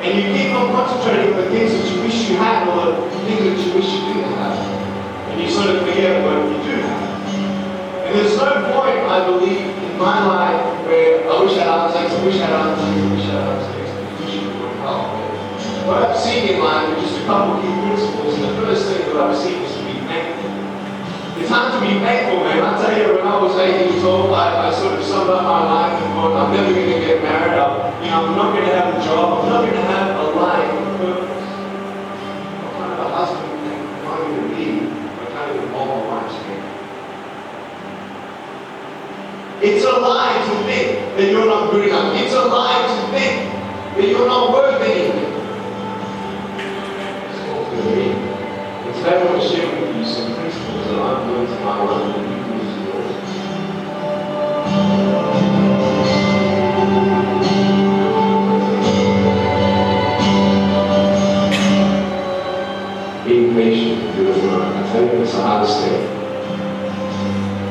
And you keep on concentrating on the things that you wish you had or the things that you wish you didn't have. And you sort of forget what you do have. And there's no point, I believe, in my life where I wish I had arms legs, I wish I had arms legs, I wish I had arms legs, I wish it would help. What I've seen in life are just a couple of key principles, and the first thing that I've seen is to be thankful. It's hard to be thankful, man. I tell you, when I was 8 years old, I sort of summed up my life and thought, I'm never going to get married. I'm not going to have a job. I'm not going to have a life of purpose. What kind of a husband am I going to be? What kind of a mom am I to be? It's a lie to think that you're not good enough. It's a lie to think that you're not worth anything. Today I want to share with you some principles that I've learned in my life and you can use yours. Being patient with your work. I tell you, it's the hardest thing.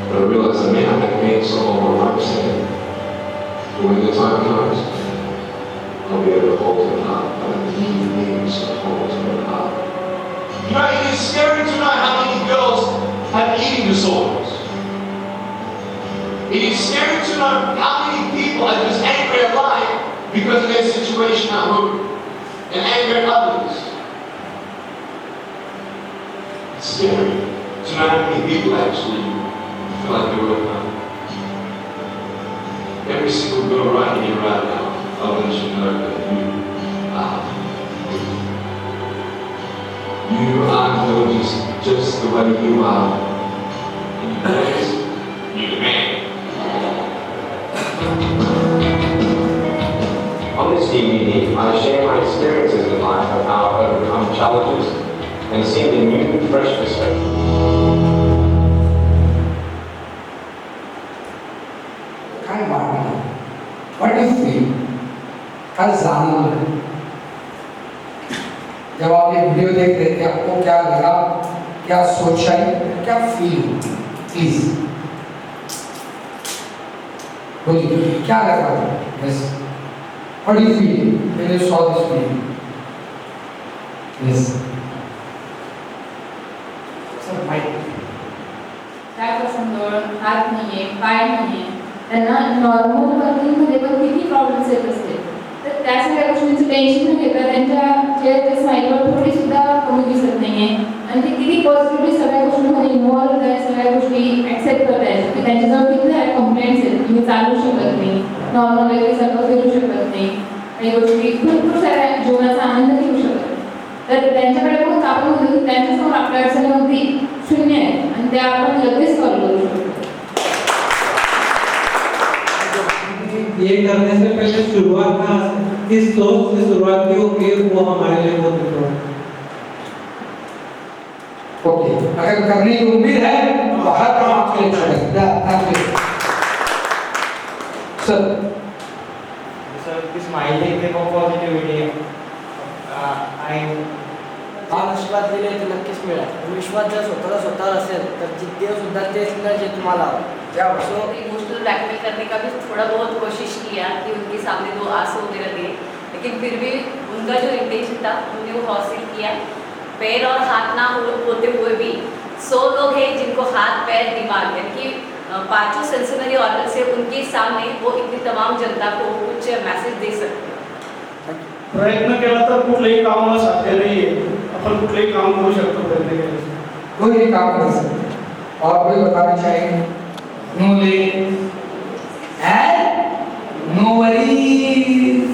But I realize that I may not have made so all my life saying, but when the time comes, I'll be able to hold it up. But I need things to hold it up. You know, it is scary to know how many girls have eating disorders. It is scary to know how many people are just angry at life because of their situation at home and angry at others. It's scary to know how many people actually feel like they're welcome. Every single girl right here, right now, I want you to know that you are. You are gorgeous just the way you are. And you guys, you're the man. On this DVD, I share my experiences in life of how I've overcome challenges and seen a new, fresh perspective. काय वाटलं? What do you feel? काय जाणवलं? जब आप ये video देख रहे थे आपको क्या लगा, क्या सोचा, क्या फील? प्लीज बोलिए क्या लगा? Yes, what do you feel when you saw this video? Yes sir, mic काय प्रसंगावर हात नाहीये, पाय नाहीये, त्यांना नॉर्मल वर्किंगमध्ये पण किती प्रॉब्लेम्स येत असते. तर त्या सगळ्या गोष्टींचं टेन्शन न घेता त्यांच्या चेहऱ्याच्या स्माईलवर थोडी सुद्धा कमी दिसत नाहीये आणि ते किती पॉझिटिव्हली सगळ्या गोष्टींमध्ये इन्व्हॉल्व होत आहेत, सगळ्या गोष्टी ॲक्सेप्ट करत आहेत की त्यांच्याजवळ किती कंप्लेंट्स आहेत की मी चालू शकत नाही, नॉर्मल व्यक्तीसारखं फिरू शकत नाही, काही गोष्टी भरपूर साऱ्या जीवनाचा आनंद घेऊ शकत. तर त्यांच्याकडे बघून आपण म्हणतो त्यांच्यासमोर आपल्या अडचणीवरती शून्य आहे आणि त्या आपण लगेच सॉल्व्ह करू शकतो. ये करने से पहले शुरुआत का किस सोच से शुरुआत की होगी वो हमारे लिए बहुत इम्पोर्टेंट है। ओके, अगर करने की उम्मीद है तो हर काम आपके लिए करेगा। Thank you sir. This smiling type of positivity, विश्वास दिले तर नक्कीच मिळेल. विश्वास जर स्वतः असेल तर जिद्दी सुद्धा तेच मिळेल जे तुम्हाला आवडेल. सो एक मुश्किल ब्लैकमेल करने का भी थोड़ा बहुत कोशिश किया कि उनके सामने दो आंसू वगैरह दिए, लेकिन फिर भी उनका जो इंटेंशन था उन्होंने वो हासिल किया. पैर और हाथ ना होते हुए भी 100 लोग हैं जिनको हाथ पैर दिमाग यानी कि पांचों सेंसरी ऑर्गन से उनके सामने वो इतनी तमाम जनता को कुछ मैसेज दे सकते हैं. प्रयत्न केला तर कुठलेही काम साध्य नाहीये. आपण कुठलेही काम करू शकतो प्रयत्न केल्यास. कोई भी काम कर सकते हैं. और कोई बताना चाहेंगे? No late and no worries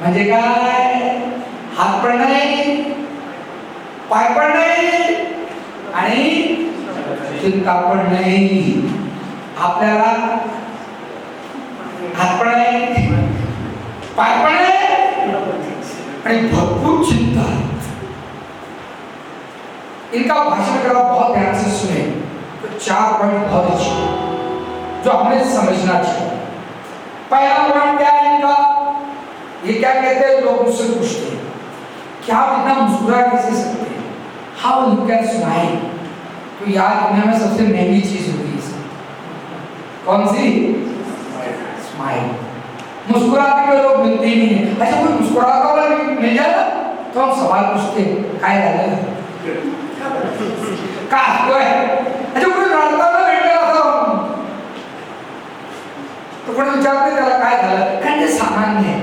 म्हणजे काय? हात पण नाही, पाय पण नाही आणि चिंता पण नाही. आपल्याला हात पण नाही, पाय पण नाही आणि भरपूर चिंता है. इनका भाषण करा बहुत ध्यान से सुने. तो 4 पॉइंट बहुत अच्छे जो हमें समझना चाहिए. पहला पॉइंट क्या है इनका? ये क्या कहते हैं? लोग मुझसे पूछते हैं क्या आप इतना मुस्कुरा कैसे सकते हैं? How you can smile? तो यार दुनिया में सबसे महंगी चीज होती है कौन सी? स्माइल. मुस्कुराते हुए लोग मिलते ही नहीं है। अच्छा कोई मुस्कुराता हुआ मिल जाए ना तो हम सवाल पूछते काय झालं का हसतोय। अच्छा कोणी रडताना भेटलेला था तो कोणी विचारते त्याला काय झालं, कारण ते सामान्य आहे।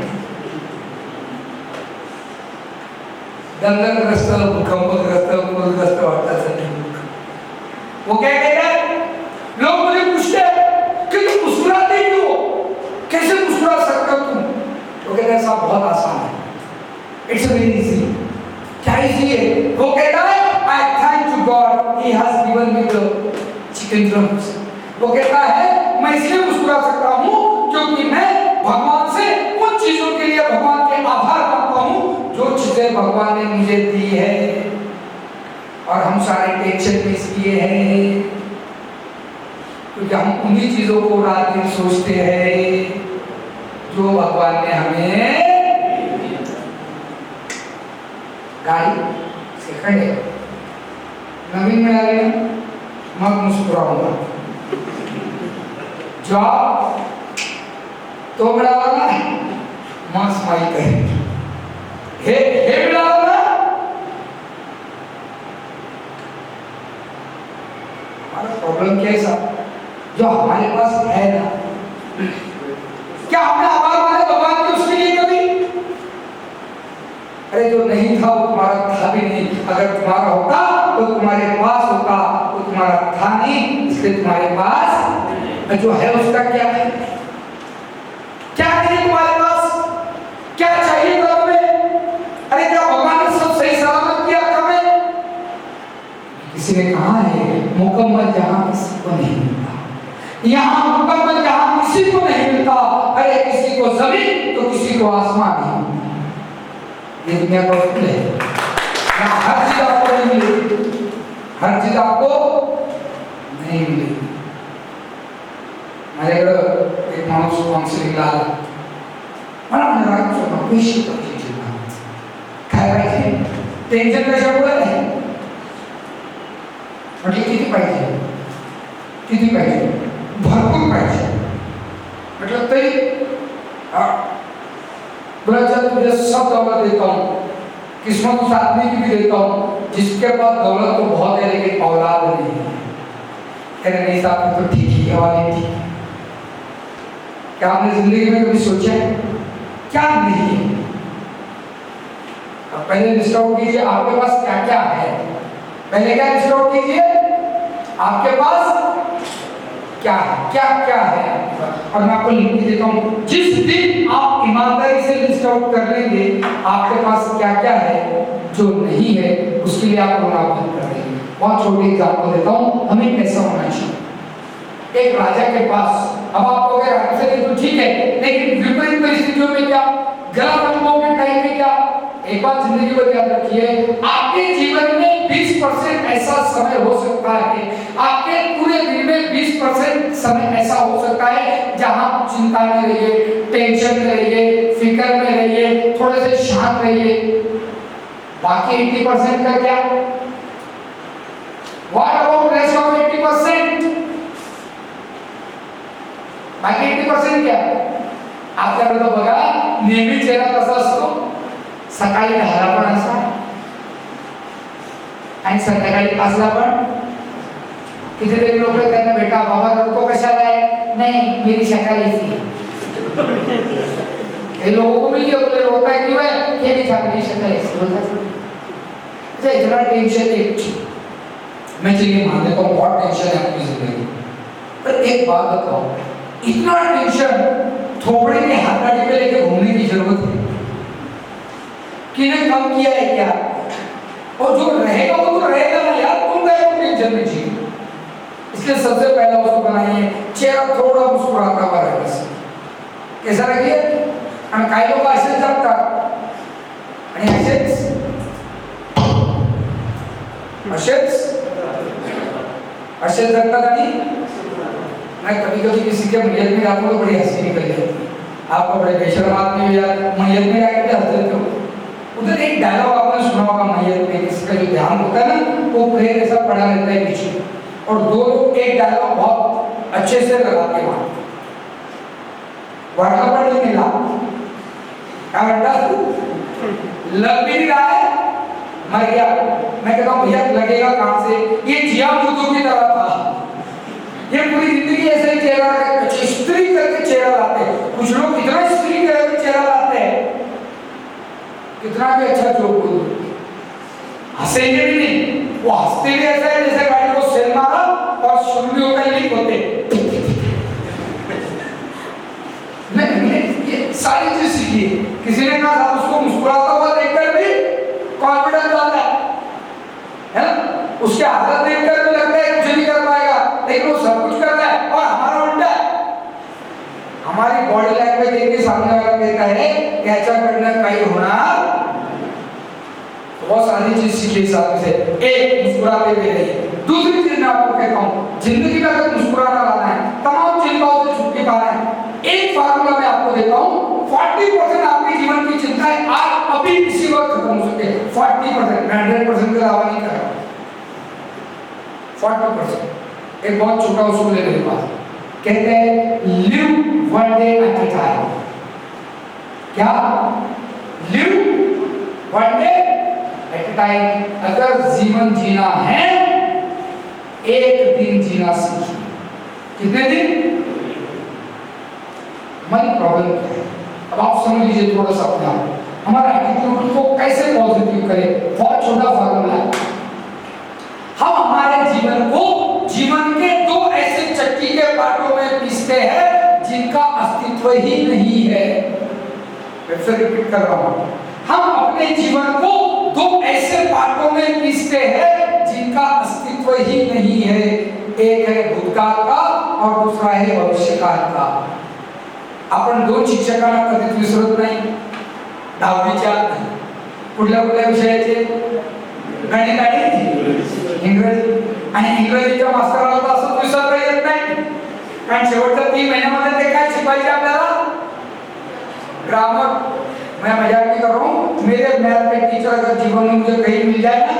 दंगलग्रस्त, भूकंपग्रस्त, पूरग्रस्त वाटतात सध्या वो क्या कहता है, लोग मुझे पूछते हैं कि तुम मुस्कुराते क्यों, कैसे मुस्कुरा सकते हो तुम, वो कहता है साहब बहुत आसान है, इट्स वेरी इजी। क्या इजी है, वो कहता है I thank to God he has given me the chicken drums। वो कहता है मैं इसलिए मुस्कुरा सकता हूँ क्योंकि मैं भगवान से उन चीजों के लिए भगवान के आभार मानता हूँ जो चीजें भगवान ने मुझे दी है, और हम सारे टेंशन में इसलिए हैं क्योंकि हम उन्हीं चीजों को रात दिन सोचते हैं जो भगवान ने हमें गाड़ी से खड़े नवीन मिळाली मग मुस्कुराऊंगा, जॉब तो मिळाला ना मग स्माइल करेंगे, हे मिळाला ना प्रॉब्लम क्या है साहब, जो हमारे पास है ना, क्या हमने आभार माने भगवान के उसके लिए कभी? अरे जो नहीं था वो तुम्हारा था भी नहीं, अगर तुम्हारा होता तो तुम्हारे पास होता, वो तुम्हारा था नहीं इसलिए तुम्हारे पास जो है उसका क्या है, क्या नहीं तुम्हारे पास, क्या चाहिए तुम्हें? अरे क्या भगवान ने सब सही सलामत किया तुम्हें? किसी ने कहा है मुकम्मल जहां किसी को नहीं मिलता, यहाँ मुकम्मल जहां किसी को नहीं मिलता, अरे किसी को जमीन तो किसी को आसमान नहीं मिलता। ये दुनिया का उसूल है, यहाँ हर चीज आपको नहीं मिलेगी, हर चीज आपको नहीं मिलेगी। माझ्याकडे एक माणूस काउन्सिलिंगला आला, मला म्हणाला पैसे पाहिजे, काय पाहिजे, टेन्शन कशामुळे नाही, म्हटलं किती पाहिजे, किती पाहिजे, भरपूर पाहिजे, म्हटलं तरी बोला चल तुझे सब दौलत देता हूँ, किस्मत उस आदमी की भी देता हूँ जिसके पास दौलत तो बहुत है लेकिन औलाद नहीं है। कह रहे नहीं साहब तो ठीक ही वाले ठीक है। क्या आपने जिंदगी में कभी सोचा है क्या नहीं है? अब पहले लिस्ट आउट कीजिए आपके पास क्या क्या है, पहले क्या लिस्ट आउट कीजिए आपके पास क्या है, क्या क्या है, और मैं आपको लिख देता हूँ। जिस दिन आप ईमानदारी से लिस्ट आउट कर लेंगे आपके पास क्या क्या है, जो नहीं है उसके लिए आप रोना बंद कर देंगे। बहुत छोटी एग्जाम्पल देता हूँ, हमें कैसा होना चाहिए। एक राजा के पास, अब आप कहोगे राजा तो ठीक है, लेकिन विपरीत परिस्थितियों में क्या, गलत अनुभव के टाइम में क्या, एक बात जिंदगी को याद रखिए, आपके जीवन में 20% ऐसा समय हो सकता है, आपके पूरे दिन में 20% समय ऐसा हो सकता है जहां चिंता में रहिए, टेंशन में रहिए, फिक्र में रहिए, थोड़े से शांत रहिए। बाकी 80% का क्या? What about rest of 80%? बाकी 80% क्या? आपल्याकडे तो बघा नेहमी चेहरा कसा असतो, सकाळी 10ला पण असा आणि संध्याकाळी 5ला पण। कितीतरी लोक त्यांना भेटा, बाबा रडतो कशाला आहे, नहीं मेरी शक्ल ऐसी है। ये लोगों को भी ये बोले रोता है क्यों है, ये नहीं था मेरी शक्ल ऐसी होता है। अच्छा इतना टेंशन है, मैं चलिए मान लेता हूँ बहुत टेंशन है आपकी जिंदगी, पर एक बात बताओ, इतना टेंशन थोपड़े में हाथ पे लेके घूमने की जरूरत है किने कम किया है क्या? और जो रहेगा वो तो रहेगा ना यार, तुम गए तो टेंशन में जी। इसलिए सबसे पहला उसको बनाइए चेहरा थोड़ा मुस्कुराता हुआ रहे, बस कैसा रखिए। आणि काही लोक असेच जगतात आणि असेच जगतात आणि मैं कभी कभी किसी के मैयत में जाता हूँ तो बड़ी हंसी निकल जाती है। आपको बड़े बेशर्म आदमी हो यार, मैयत में जाके भी हंस देते हो। उधर एक डायलॉग आपने सुना होगा मैयत में, किसी का जो ध्यान होता है ना वो प्रेयर ऐसा पड़ा रहता है पीछे, और दो लोग एक डायलॉग बहुत अच्छे से लगाते हैं। वाटला पण नाही मिला, काय म्हणतात लग भी नहीं रहा है, मर गया। मैं कहता हूँ भैया लगेगा कहाँ से, ये जिया मुर्दों की तरह था, ये पूरी जिंदगी ऐसे ही चेहरा स्त्री करके चेहरा लाते हैं। कुछ लोग इतना स्त्री करके चेहरा लाते हैं, कितना भी अच्छा जोक बोल हंसेंगे भी नहीं, वो हंसते भी ऐसा है जैसे गाड़ी को सेल मारा और शुरू होकर लीक होते। ये सारी चीज सीखी। किसी ने कहा उसको मुस्कुराता हुआ देखकर भी कॉन्फिडेंस आता है ना, उसके हालत देखकर भी लगता है कुछ नहीं कर पाएगा, लेकिन वो सब कुछ करता है। और हमारा उल्टा है, हमारी बॉडी लैंग्वेज देख के सामने वाला कहता है कि ऐसा करना कहीं होना। बहुत सारी चीज सीखी हिसाब से। एक, मुस्कुराते हुए रहिए। दूसरी चीज मैं आपको कहता हूँ, जिंदगी में अगर मुस्कुराना लाना है, तमाम चिंताओं से छुटकी पाना है, एक फार्मूला मैं आपको देता हूँ। 40% आपके जीवन की चिंताएं आज अभी इसी वक्त खत्म हो सकते हैं। 40%, मैं 100% का दावा नहीं कर रहा हूँ। 40%। एक बहुत छोटा उसूल है मेरे पास, कहते हैं live one day at a time. क्या? Live one day at a time. अगर जीवन जीना है, एक दिन जीना सीखिए। कितने दिन? हमारी प्रॉब्लम क्या है? अब आप समझ लीजिए थोड़ा सा अपना हमारा एटीट्यूड को कैसे पॉजिटिव करें। बहुत छोटा फॉर्मूला है। हम हमारे जीवन को जीवन के दो ऐसे चक्की के पार्टों में पीसते हैं जिनका अस्तित्व ही नहीं है। मैं फिर रिपीट कर रहा हूं, हम अपने जीवन को दो ऐसे पार्टों में पीसते हैं जिनका अस्तित्व ही नहीं है। एक है भूतकाळ का और दूसरा है भविष्यकाळ का। आपण दोन शिक्षकांना कधीच विसरत नाही। 10वीच्या कुठल्या कुठल्या विषयाचे? गणित आणि इंग्रजी। आणि इंग्रजीच्या मास्तराला तर असं विसरता येत नाही, कारण शेवटच्या 3 महिन्यामध्ये ते काय शिकवायचे आपल्याला? ग्रामर। मैं मजाक नहीं कर रहा हूँ, मेरे मैथ के टीचर अगर जीवन में मुझे कहीं मिल जाए ना,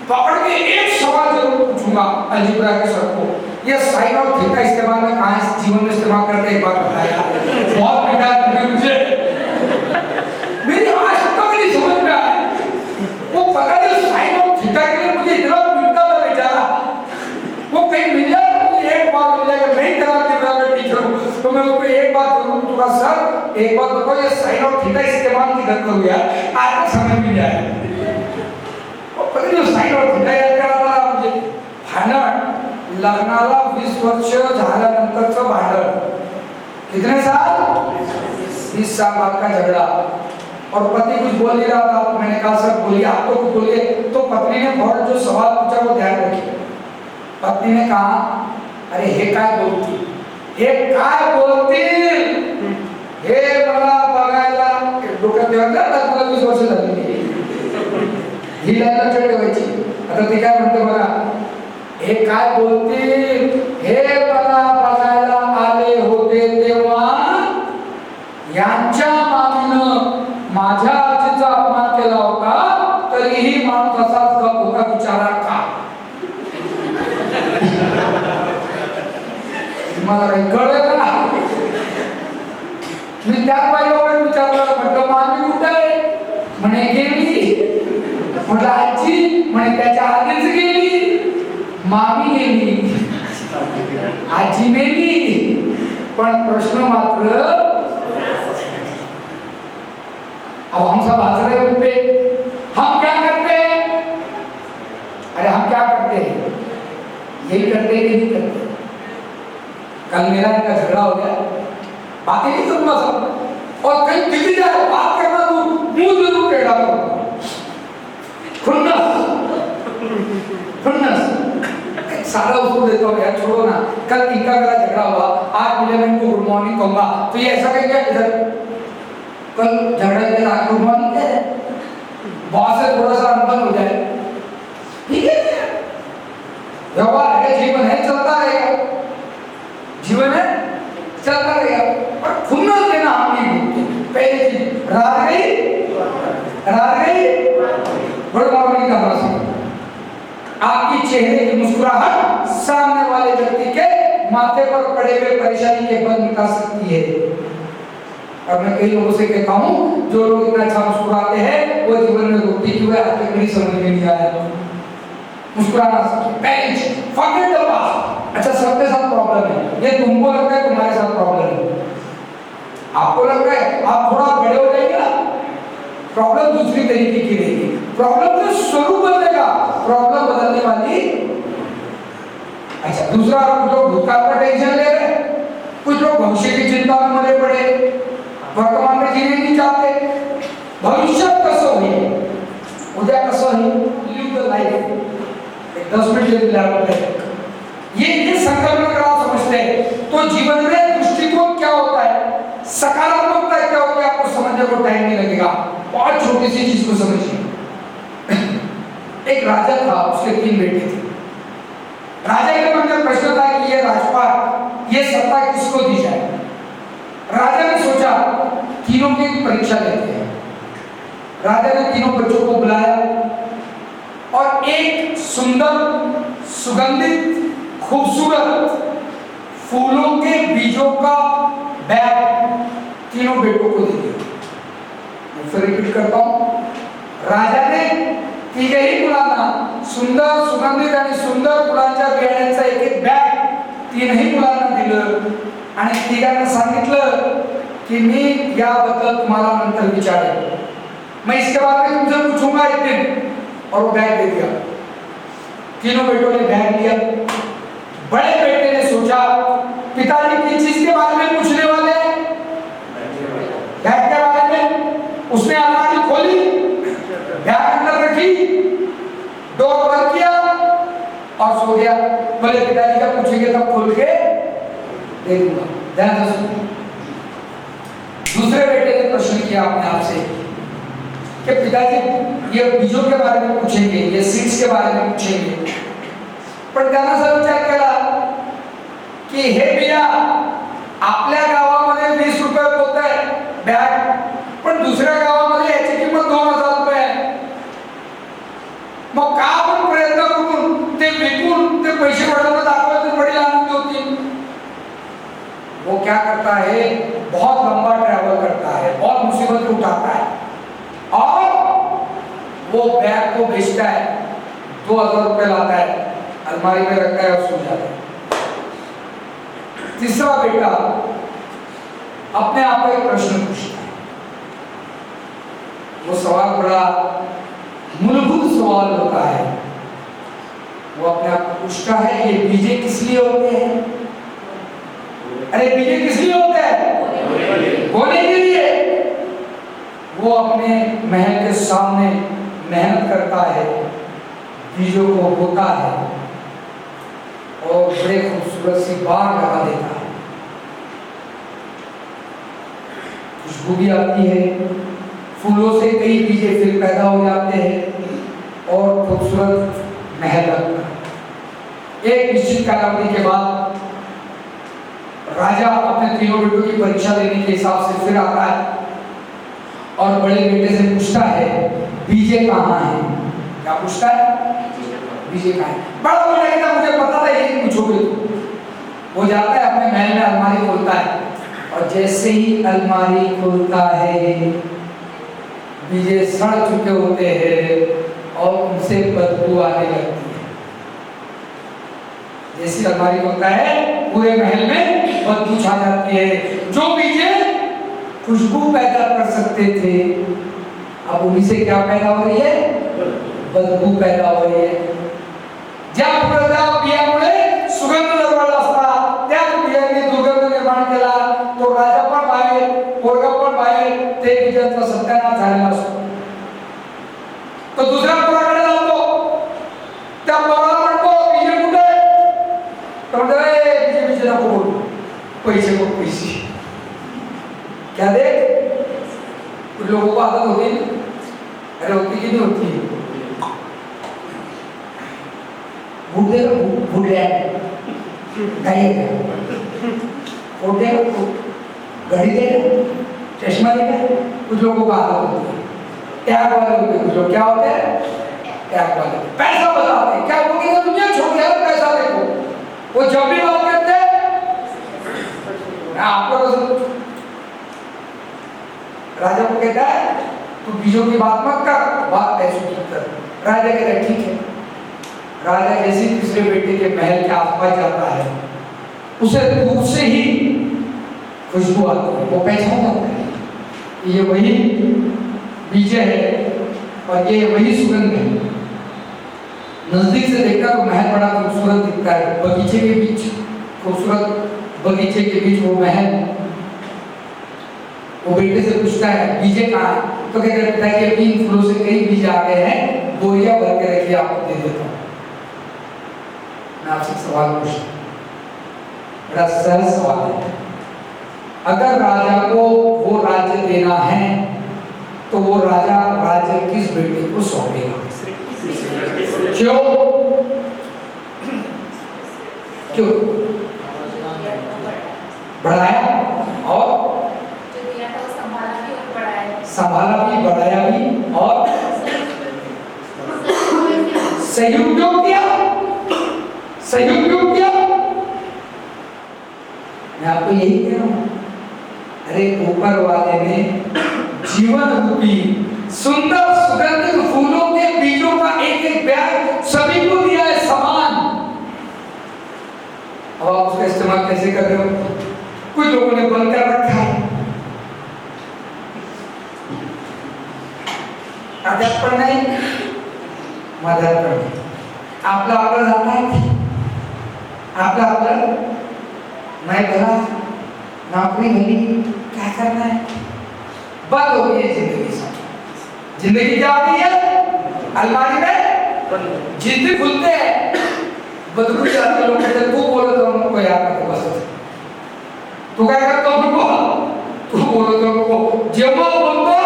पकड़ के एक सवाल जरूर पूछूंगा अलजेब्रा के सर को, ये साइन और थीटा इस्तेमाल में कहाँ इस जीवन में इस्तेमाल करते हैं, एक बार बताया। बहुत बेटा मुझे मेरी आज तक नहीं समझ में आया। वो पता नहीं साइन और थीटा के लिए मुझे इतना पीटता था बेचारा। वो कहीं मिल जाए, मुझे एक बार मिल जाएगा, मैं ही अलजेब्रा का टीचर हूँ तो मैं उसको एक बात जरूर पूछूंगा, सर एक बात बताओ, ये साइन और थीटा इस्तेमाल किधर करूँ यार, आज तक समझ में जाए। साइन और थीटा याद करायला म्हणजे भांडण, लग्नाला 20 वर्ष झाल्यानंतरचं भांडण। कितने साल? 20 साल बाद का झगड़ा। और पति कुछ बोल नहीं रहा था, तो मैंने कहा सर बोलिए, आप तो कुछ बोलिए। तो पत्नी ने बहुत जो सवाल पूछा वो ध्यान रखिए। पत्नी ने कहा, अरे हे काय बोलती, हे काय बोलती, हे मला बघायला डोक्यात ठेवायला लग्नाला 20 वर्ष झाली ही लाईन लक्षात ठेवायची। आता ते काय म्हणते बघा, हे काय बोलते, हे मला बघायला आले होते तेव्हा यांच्या मामीनं माझ्या आजीचा अपमान केला होता, तरीही माणूस असाच गप होता, विचारा का? मला काही कळलं का? मी त्या बाईला विचारलं, म्हटलं मामी कुठे आहे? म्हणे गेली। म्हटलं आजी? म्हणे त्याच्या आधीच गेली। मामी गेली, आजी मेली, पण प्रश्न मात्र अब हम सब हंस रहे उन पे। हम क्या करते हैं? अरे हम क्या करते हैं? यही करते हैं कि नहीं करते? कल मेरा इनका झगड़ा हो गया, बातें नहीं करूंगा सब, और कहीं दिल्ली जाए बात करना तो मुंह जरूर टेढ़ा करूंगा। सारा उसको देता हूँ यार, छोड़ो ना। कल इनका मेरा झगड़ा हुआ, आज मिले मैं इनको गुड मॉर्निंग कहूंगा, तो ये ऐसा कहेंगे इधर कल झगड़ा के रात गुड मॉर्निंग कह रहे, बॉस से थोड़ा सा अनबन हो जाए, ठीक है, व्यवहार है, जीवन है, चलता रहेगा, जीवन है चलता रहेगा। और खुन्नस देना हम नहीं भूलते। पहली चीज रात गई गुड मॉर्निंग का भाषण। आपकी चेहरे की मुस्कुराहट सामने वाले व्यक्ति के माथे पर पड़े हुए परेशानी के बल निकाल सकती है। और मैं कई लोगों से कहता हूँ जो लोग इतना अच्छा मुस्कुराते हैं वो जीवन में रोटी क्यों है आगे मेरी समझ में नहीं आया। मुस्कुराना सीखिए, पहली चीज फॉरगेट द पास्ट। अच्छा सबके साथ प्रॉब्लम है, ये तुमको लगता है तुम्हारे साथ प्रॉब्लम है, आपको लगता है आप थोड़ा बड़े हो जाएंगे ना प्रॉब्लम दूसरी तरीके की रहेगी, प्रॉब्लम का स्वरूप बदलेगा, प्रॉब्लम बदलने वाली। अच्छा दूसरा, कुछ लोग भूतकाल का टेंशन ले रहे हैं, कुछ लोग भविष्य की चिंता में मरे पड़े, वर्तमान में जीने नहीं चाहते, भविष्य कसो है उद्या कसो है लिव द लाइफ 10 मिनट ले लेते हैं। ये संकल्प अगर आप समझते हैं तो जीवन में दृष्टिकोण क्या होता है, सकारात्मकता क्या होती है, आपको समझने को टाइम नहीं लगेगा। बहुत छोटी सी चीज को समझिए। एक राजा था, उसके 3 बेटे थे। राजा के मन में प्रश्न था कि ये राजपाट, ये सत्ता किसको दी जाए। राजा ने सोचा तीनों की परीक्षा लेते हैं। राजा ने तीनों बच्चों को बुलाया और एक सुंदर सुगंधित खूबसूरत फूलों के बीजों का बैग तीनों बेटों को दे दिया। मैं फिर रिपीट करता हूं, राजा ने तिघही मुलांना सुंदर सुगंधित आणि सुंदर फुलांच्या बियाण्यांचा एक बॅग 3ही मुलांना दिलं आणि तिघांना सांगितलं कि मी याबद्दल तुम्हाला नंतर विचारेन, मैं इसके बाद में तुमसे पूछूंगा एक दिन। और वो बैग दे दिया। तीनों बेटों ने बैग लिया। बड़े बेटे ने सोचा पिताजी किस चीज के बारे में पूछने वाले हैं, बैग के बारे में। उसने अलमारी खोली, बैग अंदर रखी, डोर बंद किया और सो गया। बोले पिताजी का पूछेंगे तब खोल के दे दूंगा। ध्यान से सुनिए। दूसरे बेटे ने प्रश्न किया अपने आप से कि पिताजी ये बीजों के बारे में पूछेंगे, ये सीड्स के बारे में पूछेंगे, पण त्यांना असा विचार केला की हे बिया आपल्या गावामध्ये 20 रुपये होत आहे बॅग, पण दुसऱ्या गावामध्ये याची किंमत 2000 रुपये आहे। मग का आपण प्रयत्न करून ते विकून ते पैसे वाढवून दाखवायचे, वडील आनंदी होतील। वो क्या करता है, बहुत लंबा ट्रैवल करता है, बहुत मुसीबत उठाता है और वो बैग को बेचता है, 2000 रुपये लाता है, अलमारी में रखता है और सो जाता है। तीसरा बेटा अपने आप को एक प्रश्न पूछता है। वो सवाल बड़ा मूलभूत सवाल होता है। वो अपने आप को पूछता है ये बीजे किस लिए होते हैं? अरे बीजे किस लिए होते हैं? बोने के लिए। वो अपने महल के सामने मेहनत करता है, बीजों को बोता है और बड़े खूबसूरत सी बाग लगा देता है। खुशबू भी आती है, फूलों से कई बीजे फिर पैदा हो जाते हैं और खूबसूरत महल लगता है। एक निश्चित कालावधि के बाद राजा अपने तीनों बेटों की परीक्षा लेने के हिसाब से फिर आता है और बड़े बेटे से पूछता है बीजे कहाँ हैं? क्या पूछता है? बीजे कहाँ हैं? बड़ा बेटा कहता मुझे पता था यही पूछोगे तुम। वो जाता है अपने महल में, अलमारी खोलता है और जैसे ही अलमारी खोलता है बीजे सड़ चुके होते हैं और उनसे बदबू आने लगती है। जैसी अलमारी खोलता है पूरे महल में बदबू छा जाती है। जो बीजे खुशबू पैदा कर सकते थे अब उन्हीं से क्या पैदा हो रही है? बदबू पैदा हो रही है। ज्या फुलाच्या बियामुळे सुगंध दरवळला असता त्या बियांनी दुर्गंध निर्माण केला, तो राजा पण बाहेर, पोरगा पण बाहेर, ते बियांचा सत्यानाश झालेला असतो। तो दुसऱ्या पोराकडे जातो, त्या पोराला म्हणतो बीजे कुठे? तो म्हणतो बीजे बीजे नको बोलू, पैसे को पैसे। क्या देख, कुछ लोगों को आदत होती है, अरे होती कि नहीं होती? भूख देगा, भूख ले खाइएगा, और देगा घड़ी देगा, चश्मा देगा। कुछ लोगों को आदत होती है, त्याग वाले होते हैं। कुछ लोग क्या होते हैं? त्याग वाले। पैसा बताते हैं, क्या बोलेंगे दुनिया छोड़ दिया पैसा देखो। वो जब भी बात करते हैं आपको राजा को कहता है तू बीजों की बात मत कर, बात पैसों की कर। राजा कहता है ठीक है। राजा जैसे तीसरे बेटे के महल के आसपास जाता है, उसे दूर से ही खुशबू आती है, वो पहचान जाता है ये वही बीज है और ये वही सुगंध है। नजदीक से देखता तो महल बड़ा खूबसूरत दिखता है, बगीचे के बीच, खूबसूरत बगीचे के बीच वो महल। वो बेटे से पूछता है बीजे कहाँ है? तो कहते हैं पिता कि अभी इन फूलों से कई बीज आ गए हैं, बोरिया भर के रखिए, आपको दे देता हूँ। मैं आपसे सवाल पूछता हूँ, बड़ा सरल सवाल है। अगर राजा को वो राज्य देना है तो वो राजा राज्य किस बेटे को सौंपेगा? क्यों? क्यों? बढ़ाया और संभाला भी, बढ़ाया भी और सहयोग क्यों किया? सहयोग क्यों किया? मैं आपको यही कह रहा हूं, अरे ऊपर वाले ने जीवन रूपी सुंदर सुगंधित फूलों के बीजों का एक एक बैग सभी को दिया है समान। अब आप उसका इस्तेमाल कैसे कर रहे हो? कुछ लोगों ने बंद कर रखा है, अध्यात्म नहीं, मदद नहीं। आपला आपला जाता है, आपला मैं भला नौकरी मिली, क्या करना है? बंद हो गई जिंदगी से। जिंदगी क्या होती है? अलमारी में जिंदगी खुलते हैं, बदलू जाते लोग कहते तू बोलो तो हमको याद रखो बस। तू क्या करता हो? तू बोलो तो हमको जेमा बोलतो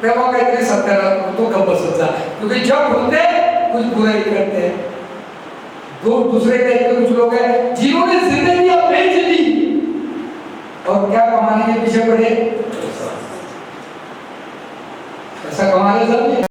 तेव्हा काहीतरी सत्याला तो गप्प बसत जा, क्योंकि जब खुलते कुछ बुराई करते हैं। दो दूसरे टाइप के कुछ लोग हैं जिन्होंने जिंदगी बेच दी और क्या कमाने के पीछे पड़े? ऐसा कमाने सब